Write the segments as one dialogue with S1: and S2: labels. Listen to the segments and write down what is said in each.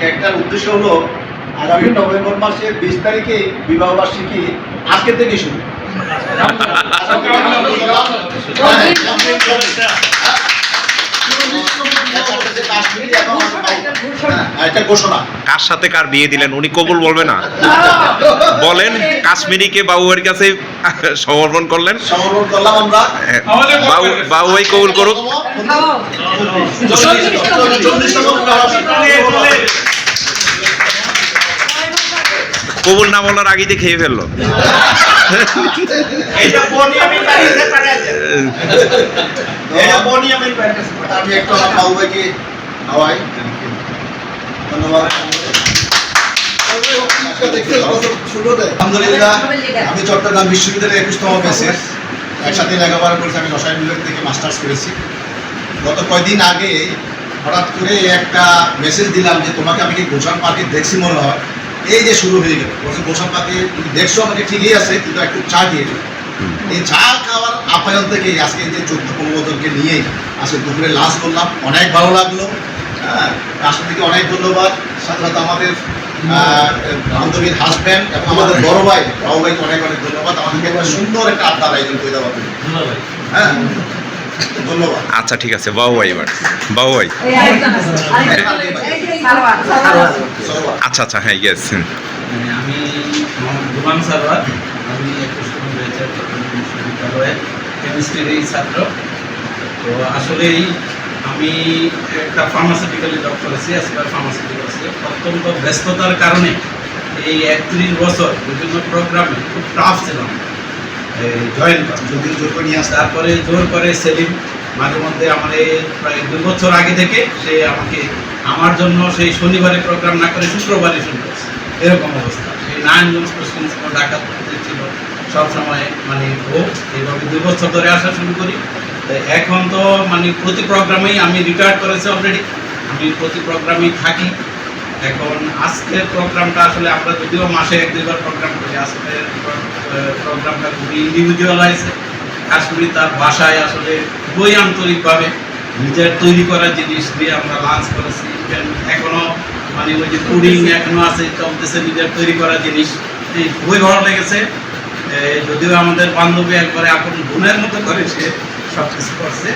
S1: একটার উদ্দেশ্য হলো আগামী নভেম্বর মাসের 20 তারিখে বিবাহ বার্ষিকী আজকে থেকে শুরু।
S2: কার সাথে কার বিয়ে দিলেন উনি কবুল বলবে না? বলেন, কাশ্মীরিকে বাবুয়ের কাছে সমর্পণ করলেন।
S1: সমর্পণ করলাম আমরা।
S2: বাবু ভাই কবুল করুক। কবুল না বলার আগেই দিয়ে খেয়ে ফেললো।
S1: আমি একটা বাবু ভাইকে খাওয়াই। ধন্যবাদ। আলহামদুলিল্লাহ, আমি চট্টগ্রাম বিশ্ববিদ্যালয়ের 21তম ব্যাচের, একসাথে লেখাপড়া করেছি। আমি রসায়ন বিভাগ থেকে মাস্টার্স করেছি। গত কয়েকদিন আগে হঠাৎ করে একটা মেসেজ দিলাম যে তোমাকে আমি কি গুলশান পার্কে দেখছি মনে হয়। এই যে শুরু হয়ে গেল, বলছে গুলশান পার্কে তুমি দেখছো আমাকে, ঠিকই আছে, কিন্তু একটু চা খেয়ে যাও। এই চা খাওয়ার আপ্যায়ন থেকে আজকে যে 14-15 জনকে নিয়েই আজকে দুপুরে লাঞ্চ করলাম, অনেক ভালো লাগলো। হ্যাঁ, রাষ্ট্র থেকে অনেক ধন্যবাদ। সাথে সাথে আমাদের বান্ধবীর হাজব্যান্ড এবং আমাদের বড় ভাই বাবু ভাইকে অনেক অনেক ধন্যবাদ। আমাদেরকে একটা সুন্দর একটা আড্ডার আয়োজন করে দেওয়ার জন্য। হ্যাঁ, ধন্যবাদ।
S2: আচ্ছা ঠিক আছে, বাবু ভাই এবার বাবু ভাই। আচ্ছা আচ্ছা, হ্যাঁ ইয়েস।
S3: আমি গুমান সারওয়ার, আমি 21তম ব্যাচের বিশ্ববিদ্যালয়ের কেমিস্ট্রির ছাত্র। তো আসলেই আমি একটা ফার্মাসিউটিক্যালে জব করেছি, এসপার ফার্মাসিউটিক্যালসে। অত্যন্ত ব্যস্ততার কারণে এই 31 বছর বিভিন্ন প্রোগ্রামে খুব টাফ ছিলাম জয়েন করা।
S1: যদি জোর করে নিয়ে আসতে
S3: তারপরে জোর করে সেলিম মাঝে মধ্যে আমার প্রায় 2 বছর আগে থেকে সে আমাকে আমার জন্য সেই শনিবারে প্রোগ্রাম না করে শুক্রবারে শুরু করছে, এরকম অবস্থা। সেই নারায়ণগঞ্জ কোশ্চেন ছিল, ঢাকা ছিল, সবসময় মানে ও এইভাবে 2 বছর ধরে আসা শুরু করি। এখন তো মানে প্রতি প্রোগ্রামেই আমি রিটায়ার করেছি অলরেডি, আমি প্রতি প্রোগ্রামেই থাকি। এখন আজকের প্রোগ্রামটা আসলে আমরা যদিও মাসে 1-2বার প্রোগ্রাম করি, আজকের প্রোগ্রামটা খুবই ইন্ডিভিজুয়ালাইজে। কাশ্মীরি তার ভাষায় আসলে খুবই আন্তরিকভাবে নিজের তৈরি করা জিনিস দিয়ে আমরা লাঞ্চ করেছি। এখনো মানে ওই যে পুডিং এখনো আছে, চলতেছে নিজের তৈরি করা জিনিস, খুবই ভালো লেগেছে। যদিও আমাদের বান্ধবী একবারে আপন বোনের মতো করে সে সব কিছু করছে।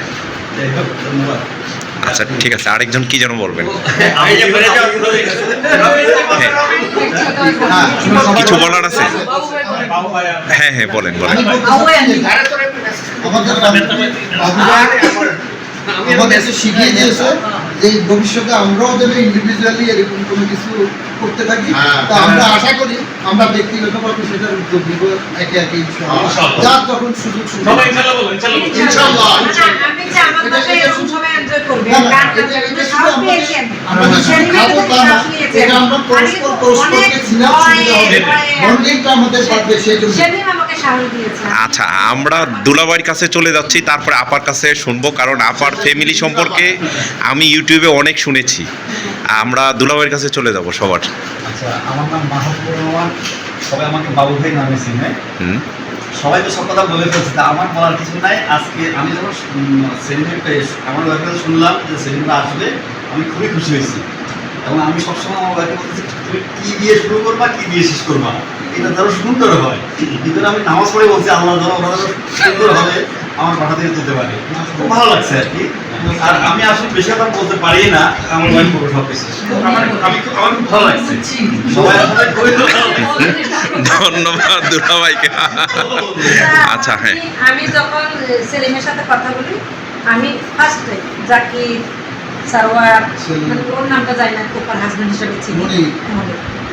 S3: যাই হোক, ধন্যবাদ।
S2: আচ্ছা ঠিক আছে, আরেকজন কি যেন বলবেন? কিছু বলার আছে? হ্যাঁ হ্যাঁ, বলেন বলেন।
S4: আমাদেরকে শিখিয়ে দিয়েছে যে ভবিষ্যতে আমরাও যেন ইন্ডিভিজুয়ালি এরকম কোনো কিছু করতে থাকি। তো আমরা আশা করি আমরা ব্যক্তিগতভাবে সেটার উদ্যোগ নিব একে একে, যার যখন সুযোগ
S2: আচ্ছা, আমরা দুলাভাইয়ের কাছে চলে যাচ্ছি, তারপরে আপার কাছে শুনবো, কারণ আপার ফ্যামিলি সম্পর্কে আমি ইউটিউবে অনেক শুনেছি। আমরা দুলাভাইয়ের কাছে চলে যাব সবার।
S5: আচ্ছা, আমার নাম মাহবুবুর রহমান, সবাই আমাকে বাবু ভাই নামে চিনে। সবাই তো সব কথা বলে ফেলছে, তা আমার বলার কিছু নাই। আজকে আমি যখন সেলিমের আমার ব্যাপারে শুনলাম যে সেলিমরা আসবে, আমি খুবই খুশি হয়েছি। এবং আমি সবসময় আমার বাড়িতে বলতেছি, তুমি কী দিয়ে শুরু করবা, কী দিয়ে শেষ করবা, এটা ধরো সুন্দর হয়। কিন্তু আমি নামাজ পড়ে বলছি, আল্লাহ ধরো ওরা সুন্দর হবে, আমার পাঠা থেকে তুলতে পারে। খুব ভালো লাগছে আর কি। আর আমি আসলে বেশি কথা বলতে পারি না, আমার ওয়াইফ করবো সব কিছু। আমার খুব ভালো লাগছে। সবাই আসলে খুবই
S2: ধন্যবাদ দুলাভাইকে। আচ্ছা হ্যাঁ,
S6: আমি যখন সেলিমের সাথে কথা বলি, আমি ফার্স্ট টাইম জাকির সারওয়ার, মানে ওর নামটা জানি না, তোর হাজবেন্ড হিসেবে চিনি।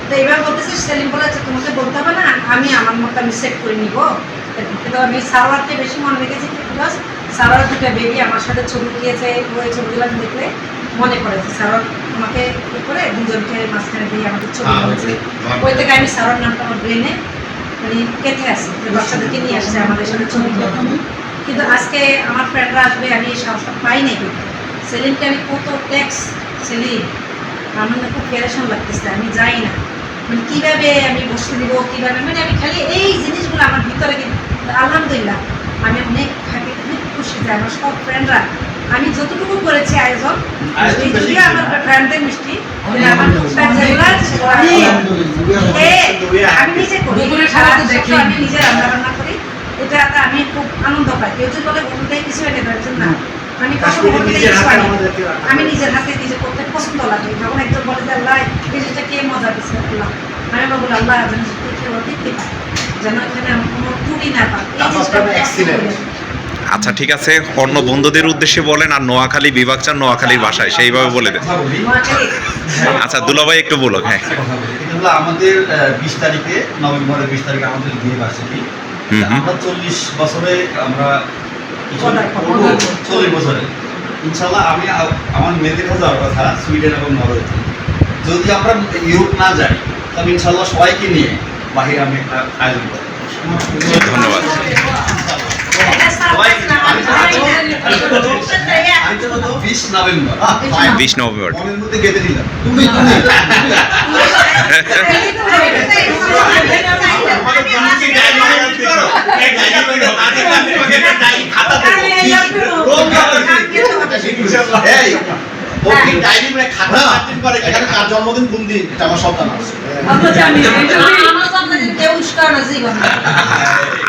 S6: তো এবার বলতেছি, সেলিম বলেছে তোমাকে বলতে হবে না, আমি আমার মতো আমি সেট করে নিব। কিন্তু আমি সারওয়ারকে বেশি মনে রেখেছি, বিকজ সারওয়ার 2টা বেবি আমার সাথে ছবি দিয়েছে। ওই ছবিগুলো দেখলে মনে পড়েছে সারওয়ার আমাকে ই করে 2জনকে মাঝখানে দিয়ে আমাদের ছবি বলেছে। ওই থেকে আমি সারওয়ার নামটা আমার ব্রেনে মানে কেটে আসছে, যে বাচ্চাদেরকে নিয়ে আসছে আমাদের সাথে ছবি তোলা। কিন্তু আজকে আমার ফ্রেন্ডরা আসবে, আমি এই সাহসটা পাই নাই। কিন্তু সেলিমকে আমি কত ট্যাক্স, সেলিম আমার না খুব প্যারেশন লাগতেছে, আমি যাই না মানে কীভাবে আমি বসতে দিব, কীভাবে, মানে আমি খালি এই জিনিসগুলো আমার ভিতরে। কিন্তু আলহামদুলিল্লাহ আমি অনেক হ্যাপি, অনেক খুশি যে আমার সব ফ্রেন্ডরা, আমি যতটুকু করেছি আয়োজন, যদিও আমার ফ্রেন্ডদের মিষ্টি, আমার টুকটাক আমি নিজে করি, সারা দেখি আমি নিজে রান্না বান্না করি, এটাতে আমি খুব আনন্দ পাই। কেউ যদি বলে বলতে কিছু এনে দেওয়ার না, আমি আমি নিজের হাতে নিজে করতে পছন্দ লাগে। যখন একজন বলে যে আল্লাহ এই জিনিসটা কে মজা দিচ্ছে আল্লাহ, আমি বলি আল্লাহ জিনিসটা কেউ তৃপ্তি পায়, যেন এখানে আমি কোনো ত্রুটি না পাই। এই জিনিসটা
S2: আচ্ছা ঠিক আছে, অন্য বন্ধুদের উদ্দেশ্যে বলেন, আর নোয়াখালী বিভাগ চান নোয়াখালীর ভাষায় সেইভাবে বলে দেন। আচ্ছা দুলাভাই একটু বলো। হ্যাঁ,
S5: এটা হলো আমাদের 20 তারিখে, নভেম্বরের 20 তারিখে আমাদের বিয়ে বার্ষিকী। আমরা 40 বছরে আমরা 40 বছরে ইনশাল্লাহ আমি আমার মেয়েদের কাছে যাওয়ার কথা সুইডেন এবং নরওয়েতে। যদি আমরা ইউরোপ না যাই তাহলে ইনশাল্লাহ সবাইকে নিয়ে বাহিরে আমি একটা আয়োজন করব।
S2: ধন্যবাদ।
S5: 20 নভেম্বর
S2: 20 নভেম্বর।
S1: মনের মধ্যে গেঁথে দিলাম।
S4: তুমি
S1: এই, ও কি ডায়েরি মানে খাতা কাটিং করে? এখানে কার জন্মদিন কোন দিন? এটা আমার সন্তান আছে।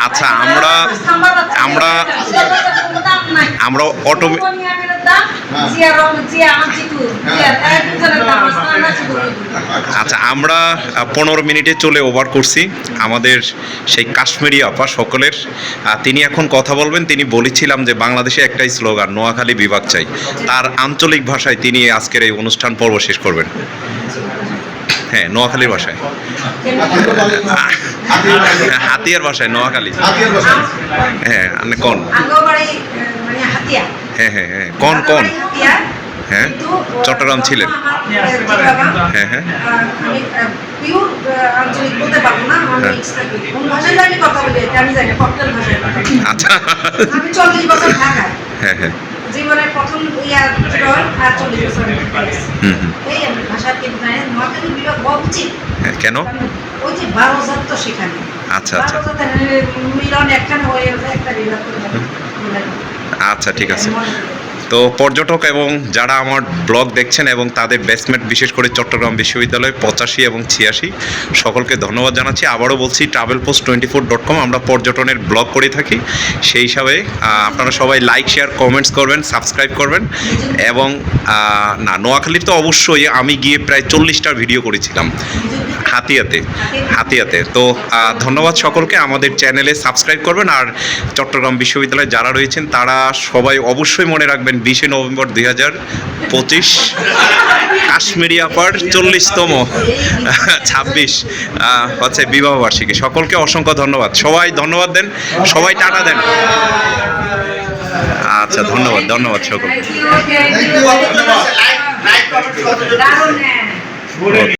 S2: আচ্ছা আমরা আচ্ছা আমরা 15 মিনিটে চলে ওভার করছি। আমাদের সেই কাশ্মীরি আপা সকলের তিনি এখন কথা বলবেন। তিনি বলেছিলাম যে বাংলাদেশে একটাই স্লোগান, নোয়াখালী বিভাগ চাই। তার আঞ্চলিক ভাষায় তিনি আজকের এই অনুষ্ঠান পর্ব শেষ করবেন। হ্যাঁ, নোয়াখালীর ভাষায়, হাতিয়ার ভাষায়, নোয়াখালী। হ্যাঁ, আপনি কোন? হ্যাঁ হ্যাঁ হ্যাঁ, কোন কোন? হ্যাঁ, চট্টগ্রাম ছিলেন। হ্যাঁ হ্যাঁ, আচ্ছা হ্যাঁ হ্যাঁ,
S6: জীবনের প্রথম আর 40 বছর এই ভাষা কিন্তু নোয়াখালী বিভাগ হওয়া উচিত।
S2: কেন?
S6: ওই যে 12 জাত তো সেখানে।
S2: আচ্ছা আচ্ছা,
S6: 12 জাতের মিলন একখানে হয়ে একটা বিভাগ করে।
S2: আচ্ছা ঠিক আছে। তো পর্যটক এবং যারা আমার ব্লগ দেখছেন এবং তাদের ব্যাচমেট, বিশেষ করে চট্টগ্রাম বিশ্ববিদ্যালয় 85 এবং 86, সকলকে ধন্যবাদ জানাচ্ছি। আবারও বলছি, travelpost24.com আমরা পর্যটনের ব্লগ করে থাকি। সেই হিসাবে আপনারা সবাই লাইক, শেয়ার, কমেন্টস করবেন, সাবস্ক্রাইব করবেন। এবং না, নোয়াখালীর তো অবশ্যই আমি গিয়ে প্রায় 40টা ভিডিও করেছিলাম হাতিয়াতে। তো ধন্যবাদ সকলকে। আমাদের চ্যানেলে সাবস্ক্রাইব করবেন। আর চট্টগ্রাম বিশ্ববিদ্যালয়ে যারা রয়েছেন তারা সবাই অবশ্যই মনে রাখবেন 20 নভেম্বর 2025 কাশ্মীরি আপার 40তম 26 হচ্ছে বিবাহ বার্ষিকী। সকলকে অসংখ্য ধন্যবাদ। সবাই ধন্যবাদ দেন, সবাই টাটা দেন। আচ্ছা ধন্যবাদ সকল।